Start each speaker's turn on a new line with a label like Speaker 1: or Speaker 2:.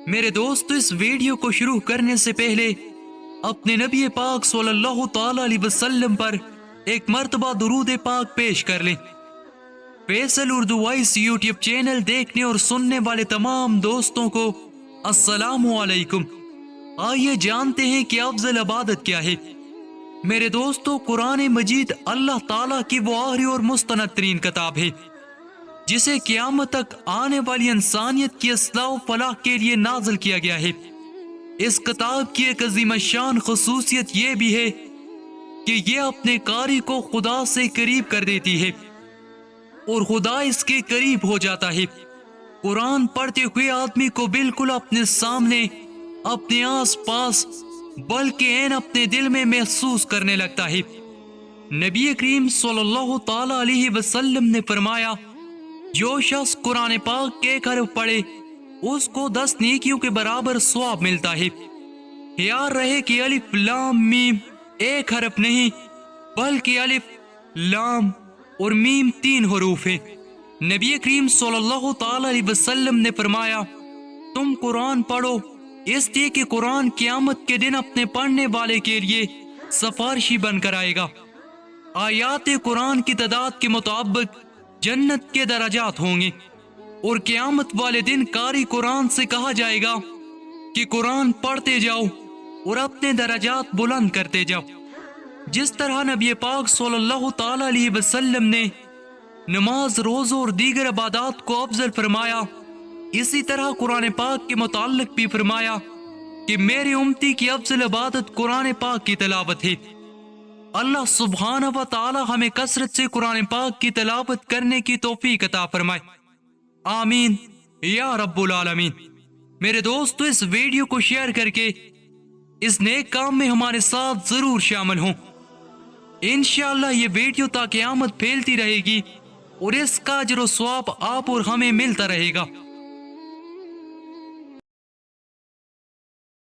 Speaker 1: میرے دوست، اس ویڈیو کو شروع کرنے سے پہلے اپنے نبی پاک صلی اللہ تعالی علیہ وسلم پر ایک مرتبہ درود پاک پیش کر لیں۔ Faisal Urdu voice YouTube channel دیکھنے اور سننے والے تمام دوستوں کو السلام علیکم۔ آئیے جانتے ہیں کہ افضل عبادت کیا ہے۔ میرے دوستو، قرآن مجید اللہ تعالیٰ کی وہ آخری اور مستند ترین کتاب ہے جسے قیامت تک آنے والی انسانیت کی اصلاح و فلاح کے لیے نازل کیا گیا ہے۔ اس کتاب کی ایک عظیم شان خصوصیت یہ بھی ہے کہ یہ اپنے قاری کو خدا سے قریب کر دیتی ہے اور خدا اس کے قریب ہو جاتا ہے۔ قرآن پڑھتے ہوئے آدمی کو بالکل اپنے سامنے، اپنے آس پاس، بلکہ عین اپنے دل میں محسوس کرنے لگتا ہے۔ نبی کریم صلی اللہ تعالی علیہ وسلم نے فرمایا، جو شخص قرآن پاک کے ایک حرف پڑھے اس کو 10 نیکیوں کے برابر ثواب ملتا ہے۔ یاد رہے کہ الف لام میم ایک حرف نہیں بلکہ الف لام اور میم 3 حروف ہیں۔ نبی کریم صلی اللہ تعالی علیہ وسلم نے فرمایا، تم قرآن پڑھو اس لیے کہ قرآن قیامت کے دن اپنے پڑھنے والے کے لیے سفارشی بن کر آئے گا۔ آیات قرآن کی تعداد کے مطابق جنت کے درجات ہوں گے، اور قیامت والے دن قاری قرآن سے کہا جائے گا کہ قرآن پڑھتے جاؤ اور اپنے درجات بلند کرتے جاؤ۔ جس طرح نبی پاک صلی اللہ تعالی علیہ وسلم نے نماز، روزہ اور دیگر عبادات کو افضل فرمایا، اسی طرح قرآن پاک کے متعلق بھی فرمایا کہ میرے امتی کی افضل عبادت قرآن پاک کی تلاوت ہے۔ اللہ سبحانہ و تعالی ہمیں کثرت سے قرآن پاک کی تلاوت کرنے کی توفیق عطا فرمائے، آمین یا رب العالمین۔ میرے دوستو، اس ویڈیو کو شیئر کر کے اس نیک کام میں ہمارے ساتھ ضرور شامل ہوں۔ انشاءاللہ یہ ویڈیو تا قیامت پھیلتی رہے گی اور اس کا اجر و ثواب آپ اور ہمیں ملتا رہے گا۔